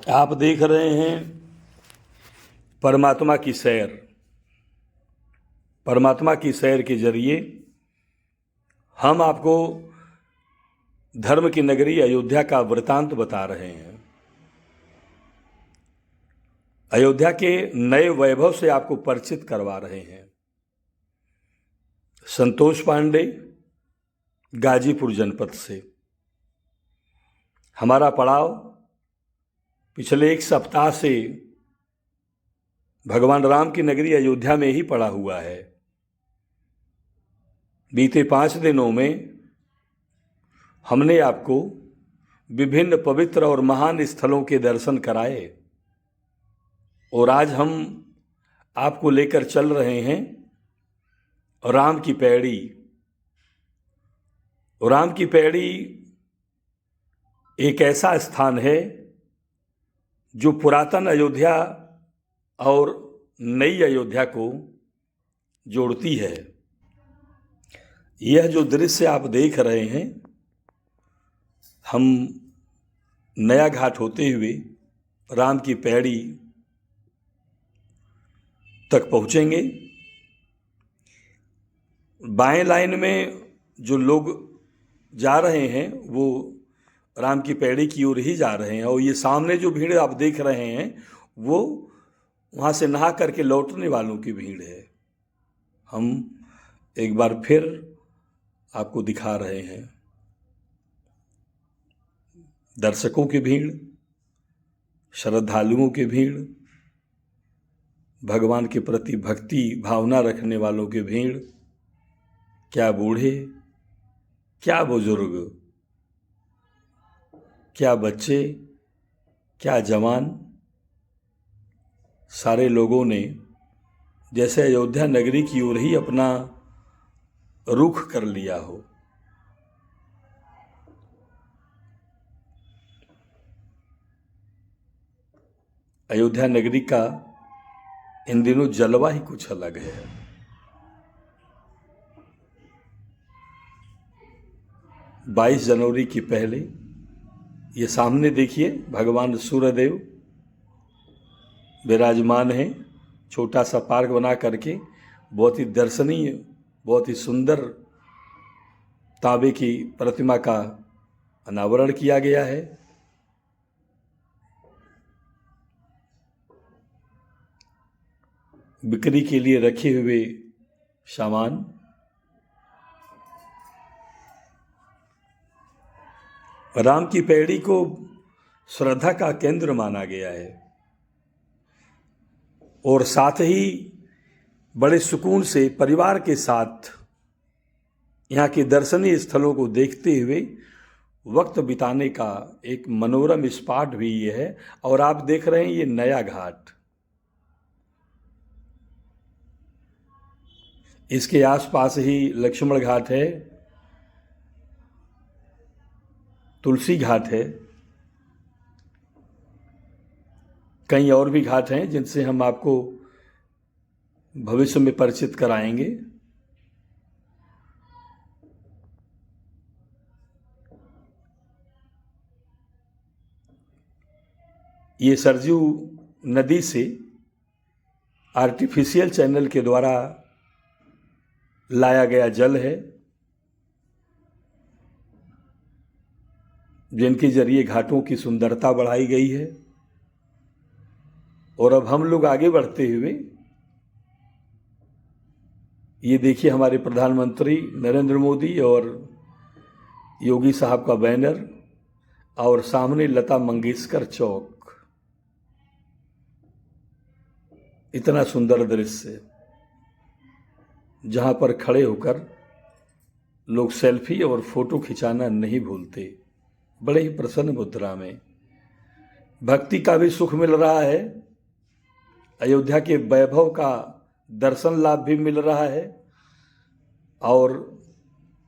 आप देख रहे हैं परमात्मा की सैर। परमात्मा की सैर के जरिए हम आपको धर्म की नगरी अयोध्या का वृतांत बता रहे हैं। अयोध्या के नए वैभव से आपको परिचित करवा रहे हैं। संतोष पांडे, गाजीपुर जनपद से। हमारा पड़ाव पिछले एक सप्ताह से भगवान राम की नगरी अयोध्या में ही पड़ा हुआ है। बीते 5 दिनों में हमने आपको विभिन्न पवित्र और महान स्थलों के दर्शन कराए और आज हम आपको लेकर चल रहे हैं राम की पैड़ी। राम की पैड़ी एक ऐसा स्थान है जो पुरातन अयोध्या और नई अयोध्या को जोड़ती है। यह जो दृश्य आप देख रहे हैं, हम नया घाट होते हुए राम की पैड़ी तक पहुंचेंगे। बाएं लाइन में जो लोग जा रहे हैं वो राम की पैड़ी की ओर ही जा रहे हैं और ये सामने जो भीड़ आप देख रहे हैं वो वहाँ से नहा करके लौटने वालों की भीड़ है। हम एक बार फिर आपको दिखा रहे हैं दर्शकों की भीड़, श्रद्धालुओं की भीड़, भगवान के प्रति भक्ति भावना रखने वालों की भीड़। क्या बूढ़े, क्या बुजुर्ग, क्या बच्चे, क्या जवान, सारे लोगों ने जैसे अयोध्या नगरी की ओर ही अपना रुख कर लिया हो। अयोध्या नगरी का इन दिनों जलवा ही कुछ अलग है। 22 जनवरी की पहले ये सामने देखिए भगवान सूर्यदेव विराजमान हैं। छोटा सा पार्क बना करके बहुत ही दर्शनीय, बहुत ही सुंदर तांबे की प्रतिमा का अनावरण किया गया है। बिक्री के लिए रखे हुए सामान, राम की पैड़ी को श्रद्धा का केंद्र माना गया है और साथ ही बड़े सुकून से परिवार के साथ यहाँ के दर्शनीय स्थलों को देखते हुए वक्त बिताने का एक मनोरम स्पॉट भी ये है। और आप देख रहे हैं ये नया घाट, इसके आसपास ही लक्ष्मण घाट है, तुलसी घाट है, कई और भी घाट हैं जिनसे हम आपको भविष्य में परिचित कराएंगे। ये सरजू नदी से आर्टिफिशियल चैनल के द्वारा लाया गया जल है, जिनके जरिए घाटों की सुंदरता बढ़ाई गई है। और अब हम लोग आगे बढ़ते हुए ये देखिए हमारे प्रधानमंत्री नरेंद्र मोदी और योगी साहब का बैनर और सामने लता मंगेशकर चौक। इतना सुंदर दृश्य जहां पर खड़े होकर लोग सेल्फी और फोटो खिंचाना नहीं भूलते। बड़े ही प्रसन्न मुद्रा में भक्ति का भी सुख मिल रहा है, अयोध्या के वैभव का दर्शन लाभ भी मिल रहा है। और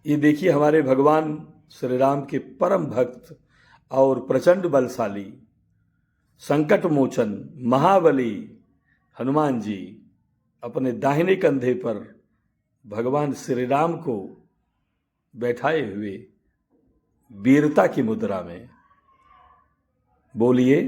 ये देखिए हमारे भगवान श्री राम के परम भक्त और प्रचंड बलशाली संकट मोचन महाबली हनुमान जी अपने दाहिने कंधे पर भगवान श्री राम को बैठाए हुए वीरता की मुद्रा में। बोलिए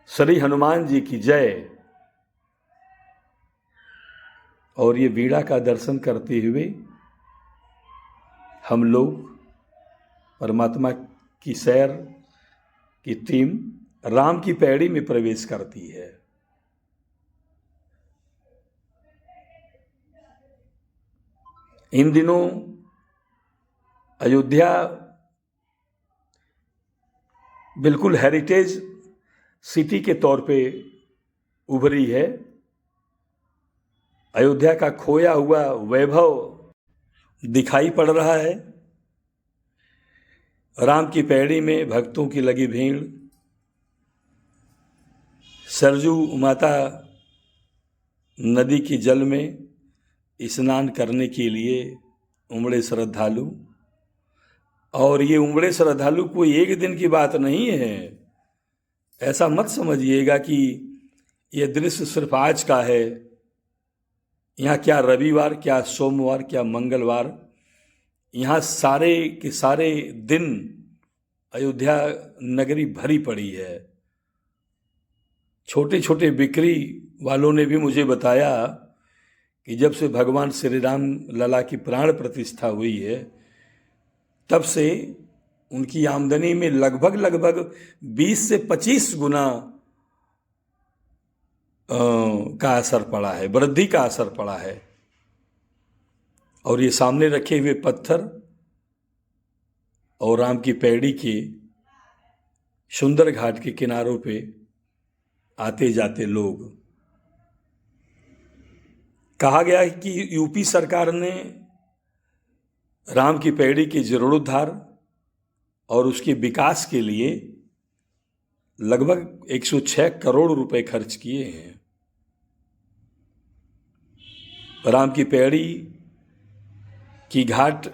श्री हनुमान जी की जय। और ये वीणा का दर्शन करते हुए हम लोग परमात्मा की सैर की टीम राम की पैड़ी में प्रवेश करती है। इन दिनों अयोध्या बिल्कुल हेरिटेज सिटी के तौर पे उभरी है। अयोध्या का खोया हुआ वैभव दिखाई पड़ रहा है। राम की पैड़ी में भक्तों की लगी भीड़, सरजू माता नदी की जल में स्नान करने के लिए उमड़े श्रद्धालु। और ये उमड़े श्रद्धालु कोई एक दिन की बात नहीं है। ऐसा मत समझिएगा कि ये दृश्य सिर्फ आज का है। यहाँ क्या रविवार, क्या सोमवार, क्या मंगलवार, यहाँ सारे के सारे दिन अयोध्या नगरी भरी पड़ी है। छोटे छोटे बिक्री वालों ने भी मुझे बताया कि जब से भगवान श्री राम लला की प्राण प्रतिष्ठा हुई है तब से उनकी आमदनी में लगभग 20 से 25 गुना का असर पड़ा है, वृद्धि का असर पड़ा है। और ये सामने रखे हुए पत्थर और राम की पैड़ी के सुंदर घाट के किनारों पे आते जाते लोग। कहा गया है कि यूपी सरकार ने राम की पैड़ी के जीर्णोद्धार और उसके विकास के लिए लगभग 106 करोड़ रुपए खर्च किए हैं। राम की पैड़ी की घाट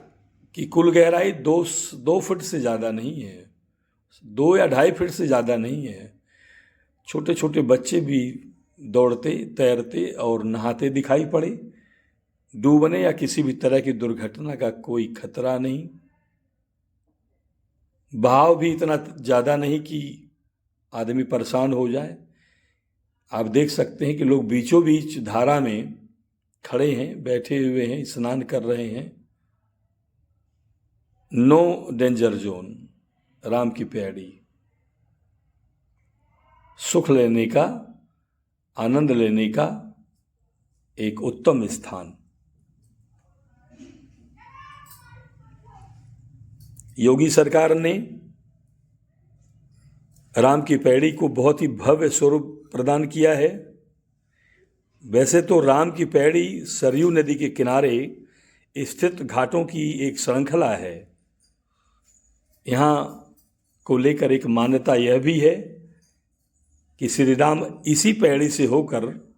की कुल गहराई 2 फुट से ज़्यादा नहीं है, 2 या 2.5 फीट से ज़्यादा नहीं है। छोटे छोटे बच्चे भी दौड़ते, तैरते और नहाते दिखाई पड़े। डूबने या किसी भी तरह की दुर्घटना का कोई खतरा नहीं। बहाव भी इतना ज़्यादा नहीं कि आदमी परेशान हो जाए। आप देख सकते हैं कि लोग बीचों बीच धारा में खड़े हैं, बैठे हुए हैं, स्नान कर रहे हैं। नो डेंजर जोन, राम की पैड़ी, सुख लेने का, आनंद लेने का एक उत्तम स्थान। योगी सरकार ने राम की पैड़ी को बहुत ही भव्य स्वरूप प्रदान किया है। वैसे तो राम की पैड़ी सरयू नदी के किनारे स्थित घाटों की एक श्रृंखला है। यहाँ को लेकर एक मान्यता यह भी है कि श्री राम इसी पैड़ी से होकर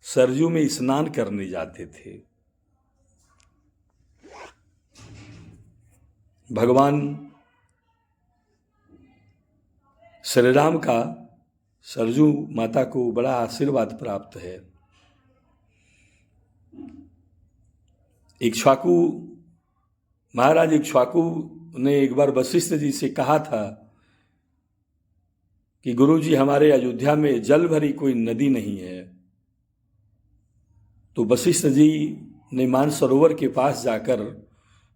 सरयू में स्नान करने जाते थे। भगवान श्री राम का सरजू माता को बड़ा आशीर्वाद प्राप्त है। इक्ष्वाकु महाराज इक्ष्वाकु ने एक बार वशिष्ठ जी से कहा था कि गुरुजी, हमारे अयोध्या में जल भरी कोई नदी नहीं है। तो वशिष्ठ जी ने मानसरोवर के पास जाकर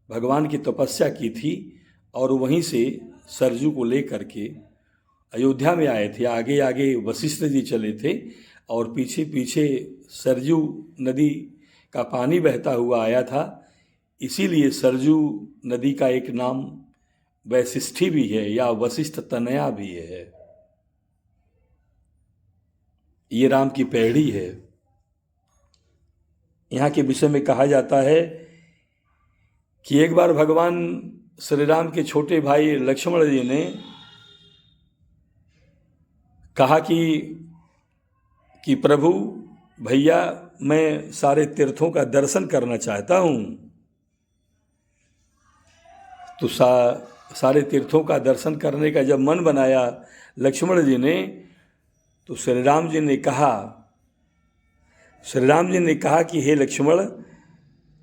भगवान की तपस्या की थी और वहीं से सरजू को लेकर के अयोध्या में आए थे। आगे आगे वशिष्ठ जी चले थे और पीछे पीछे सरजू नदी का पानी बहता हुआ आया था। इसीलिए सरजू नदी का एक नाम वैशिष्ठी भी है या वशिष्ठ तनया भी है। ये राम की पैड़ी है। यहाँ के विषय में कहा जाता है कि एक बार भगवान श्री राम के छोटे भाई लक्ष्मण जी ने कहा कि प्रभु भैया, मैं सारे तीर्थों का दर्शन करना चाहता हूँ। तो सारे तीर्थों का दर्शन करने का जब मन बनाया लक्ष्मण जी ने, तो श्री राम जी ने कहा कि हे लक्ष्मण,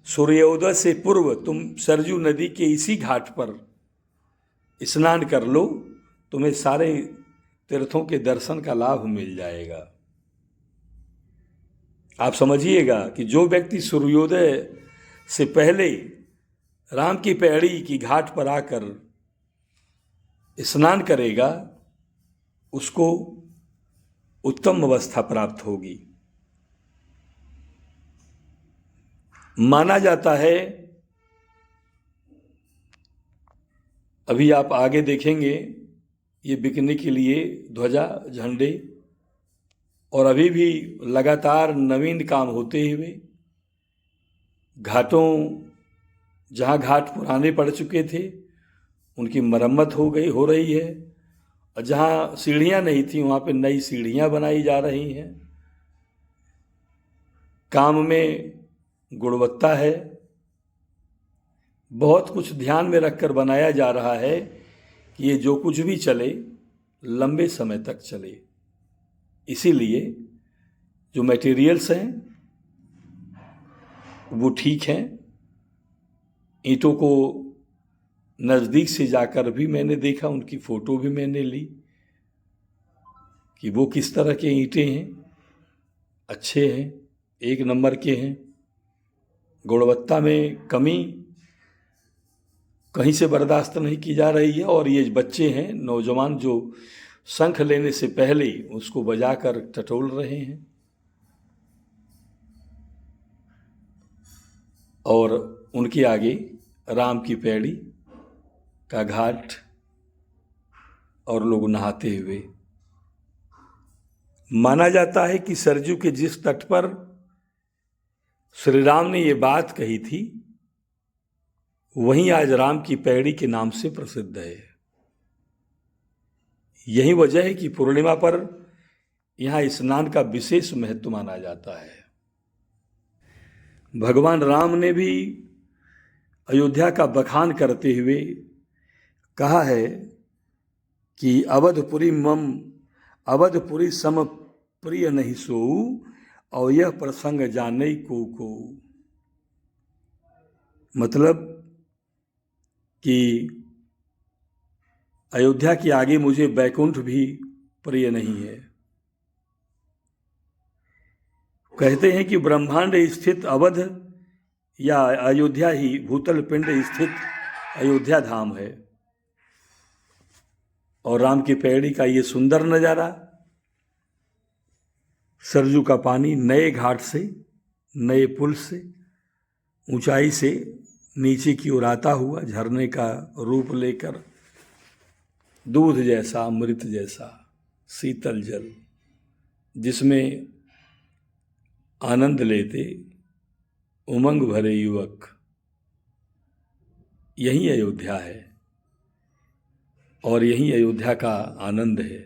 सूर्योदय से पूर्व तुम सरजू नदी के इसी घाट पर स्नान कर लो, तुम्हें सारे तीर्थों के दर्शन का लाभ मिल जाएगा। आप समझिएगा कि जो व्यक्ति सूर्योदय से पहले राम की पैड़ी की घाट पर आकर स्नान करेगा उसको उत्तम अवस्था प्राप्त होगी। माना जाता है, अभी आप आगे देखेंगे, ये बिकने के लिए ध्वजा झंडे और अभी भी लगातार नवीन काम होते हुए घाटों, जहाँ घाट पुराने पड़ चुके थे उनकी मरम्मत हो रही है, और जहाँ सीढ़ियाँ नहीं थी वहाँ पे नई सीढ़ियाँ बनाई जा रही हैं। काम में गुणवत्ता है, बहुत कुछ ध्यान में रखकर बनाया जा रहा है कि ये जो कुछ भी चले लंबे समय तक चले। इसीलिए जो मटेरियल्स हैं वो ठीक हैं। ईंटों को नज़दीक से जाकर भी मैंने देखा, उनकी फ़ोटो भी मैंने ली कि वो किस तरह के ईंटें हैं, अच्छे हैं, एक नंबर के हैं। गुणवत्ता में कमी कहीं से बर्दाश्त नहीं की जा रही है। और ये बच्चे हैं, नौजवान, जो शंख लेने से पहले उसको बजाकर टटोल रहे हैं और उनके आगे राम की पैड़ी का घाट और लोग नहाते हुए। माना जाता है कि सरजू के जिस तट पर श्री राम ने ये बात कही थी वहीं आज राम की पैड़ी के नाम से प्रसिद्ध है। यही वजह है कि पूर्णिमा पर यहाँ स्नान का विशेष महत्व माना जाता है। भगवान राम ने भी अयोध्या का बखान करते हुए कहा है कि अवधपुरी सम प्रिय नहीं सोऊ, और यह प्रसंग जाने को। मतलब कि अयोध्या के आगे मुझे बैकुंठ भी प्रिय नहीं है। कहते हैं कि ब्रह्मांड स्थित अवध या अयोध्या ही भूतल पिंड स्थित अयोध्या धाम है। और राम की पैड़ी का ये सुंदर नज़ारा, सरजू का पानी नए घाट से, नए पुल से, ऊंचाई से नीचे की ओर आता हुआ झरने का रूप लेकर दूध जैसा, अमृत जैसा शीतल जल, जिसमें आनंद लेते उमंग भरे युवक, यही अयोध्या है और यही अयोध्या का आनंद है,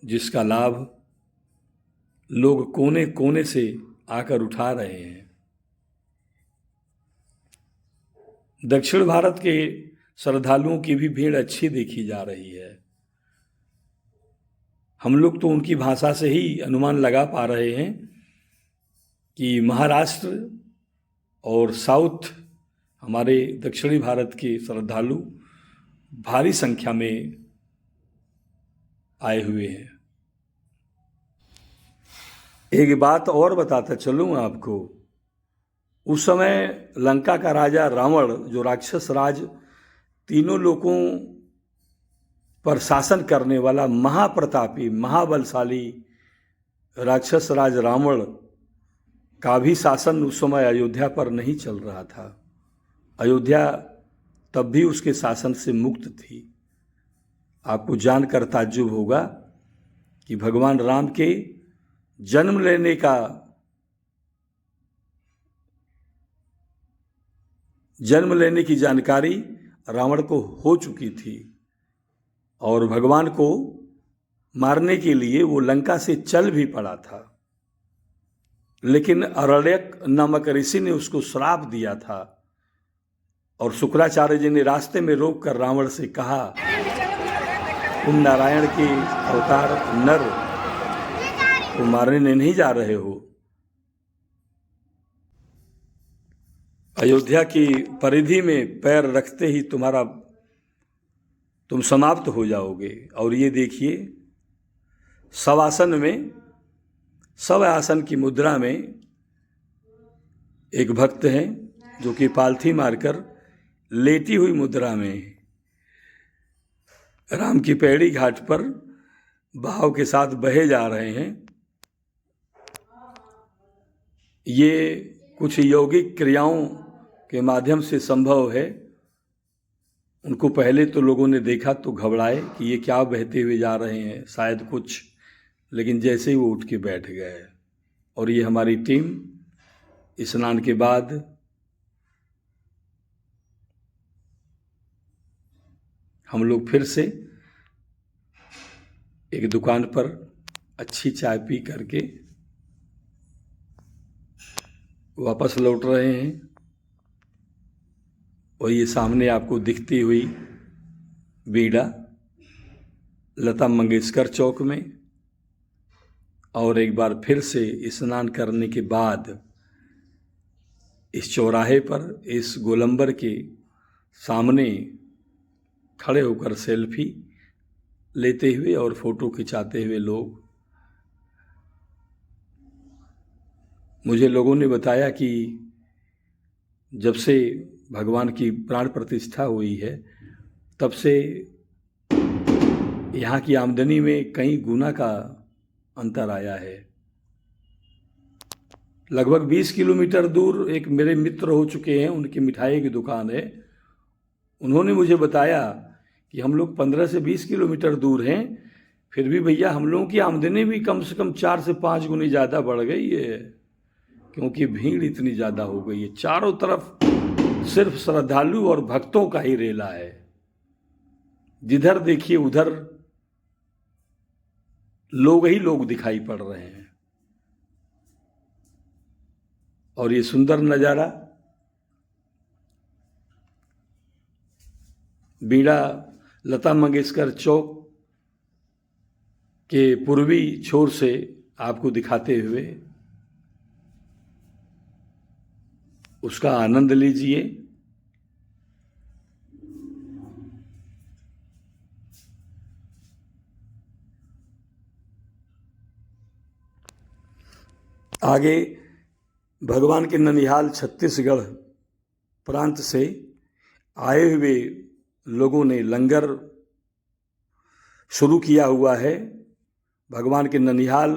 जिसका लाभ लोग कोने कोने से आकर उठा रहे हैं। दक्षिण भारत के श्रद्धालुओं की भी भीड़ अच्छी देखी जा रही है। हम लोग तो उनकी भाषा से ही अनुमान लगा पा रहे हैं कि महाराष्ट्र और साउथ, हमारे दक्षिणी भारत के श्रद्धालु भारी संख्या में आए हुए हैं। एक बात और बताता चलूँ आपको, उस समय लंका का राजा रावण, जो राक्षस राज, तीनों लोगों पर शासन करने वाला महाप्रतापी, महाबलशाली राक्षस राज रावण का भी शासन उस समय अयोध्या पर नहीं चल रहा था। अयोध्या तब भी उसके शासन से मुक्त थी। आपको जानकर ताज्जुब होगा कि भगवान राम के जन्म लेने की जानकारी रावण को हो चुकी थी और भगवान को मारने के लिए वो लंका से चल भी पड़ा था, लेकिन अरण्यक नामक ऋषि ने उसको श्राप दिया था और शुक्राचार्य जी ने रास्ते में रोककर रावण से कहा, तुम नारायण के अवतार नर को मारने नहीं जा रहे हो। अयोध्या की परिधि में पैर रखते ही तुम्हारा तुम समाप्त हो जाओगे। और ये देखिए, शवासन में, शव आसन की मुद्रा में एक भक्त हैं जो कि पालथी मारकर लेटी हुई मुद्रा में राम की पैड़ी घाट पर बहाव के साथ बहे जा रहे हैं। ये कुछ यौगिक क्रियाओं के माध्यम से संभव है। उनको पहले तो लोगों ने देखा तो घबराए कि ये क्या बहते हुए जा रहे हैं, शायद कुछ, लेकिन जैसे ही वो उठ के बैठ गए। और ये हमारी टीम स्नान के बाद हम लोग फिर से एक दुकान पर अच्छी चाय पी करके वापस लौट रहे हैं। और ये सामने आपको दिखती हुई बीड़ा लता मंगेशकर चौक में। और एक बार फिर से स्नान करने के बाद इस चौराहे पर, इस गोलंबर के सामने खड़े होकर सेल्फी लेते हुए और फोटो खिंचाते हुए लोग, मुझे लोगों ने बताया कि जब से भगवान की प्राण प्रतिष्ठा हुई है तब से यहाँ की आमदनी में कई गुना का अंतर आया है। लगभग 20 किलोमीटर दूर एक मेरे मित्र हो चुके हैं, उनकी मिठाई की दुकान है। उन्होंने मुझे बताया कि हम लोग 15 से 20 किलोमीटर दूर हैं, फिर भी भैया हम लोगों की आमदनी भी कम से कम 4 से 5 गुनी ज़्यादा बढ़ गई है, क्योंकि भीड़ इतनी ज़्यादा हो गई है। चारों तरफ सिर्फ श्रद्धालु और भक्तों का ही रेला है। जिधर देखिए उधर लोग ही लोग दिखाई पड़ रहे हैं। और ये सुंदर नज़ारा बीड़ा लता मंगेशकर चौक के पूर्वी छोर से आपको दिखाते हुए उसका आनंद लीजिए। आगे भगवान के ननिहाल छत्तीसगढ़ प्रांत से आए हुए लोगों ने लंगर शुरू किया हुआ है। भगवान के ननिहाल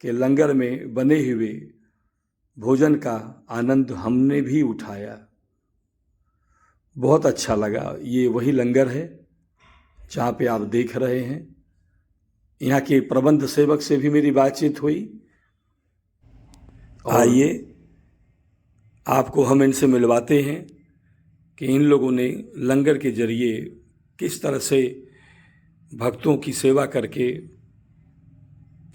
के लंगर में बने हुए भोजन का आनंद हमने भी उठाया, बहुत अच्छा लगा। ये वही लंगर है जहाँ पे आप देख रहे हैं। यहाँ के प्रबंध सेवक से भी मेरी बातचीत हुई। आइए आपको हम इनसे मिलवाते हैं कि इन लोगों ने लंगर के जरिए किस तरह से भक्तों की सेवा करके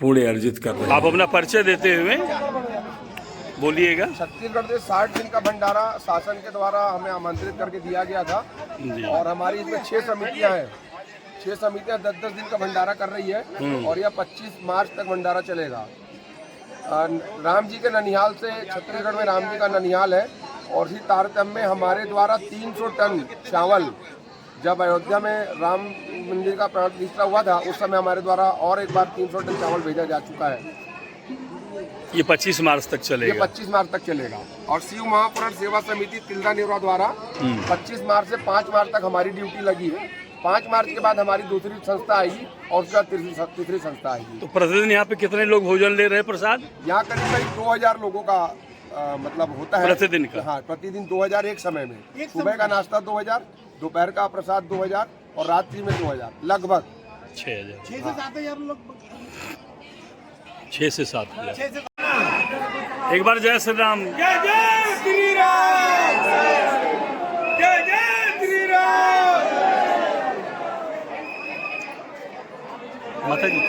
पुण्य अर्जित कर रहे हैं। आप अपना परिचय देते हुए बोलिएगा। छत्तीसगढ़ से 60 दिन का भंडारा शासन के द्वारा हमें आमंत्रित करके दिया गया था और हमारी इसमें 6 समितियां हैं। 6 समितियां 10-10 दिन का भंडारा कर रही है और यह 25 मार्च तक भंडारा चलेगा। राम जी के ननिहाल से, छत्तीसगढ़ में राम जी का ननिहाल है और इसी तारतम्य में हमारे द्वारा 300 टन चावल, जब अयोध्या में राम मंदिर का प्राण प्रतिष्ठा हुआ था उस समय हमारे द्वारा और एक बार 300 टन चावल भेजा जा चुका है। ये 25 मार्च तक चलेगा। ये 25 मार्च तक चलेगा। और शिव महापुराण सेवा समिति तिल्दा नेवरा द्वारा 25 मार्च से 5 मार्च तक हमारी ड्यूटी लगी है। 5 मार्च के बाद हमारी दूसरी संस्था आएगी और उसका तीसरी संस्था आएगी। तो प्रतिदिन यहाँ पे कितने लोग भोजन ले रहे हैं प्रसाद? यहाँ करीब 2000 लोगों का मतलब होता है प्रतिदिन का। हाँ, प्रतिदिन 2000 एक समय में। सुबह का नाश्ता 2000, दोपहर का प्रसाद 2000 और रात्रि में 2000, लगभग 6000 6 से 7000 लोग। 6 से 7000। एक बार जय श्री राम। जय जय श्री राम, जय जय श्री राम। माता जी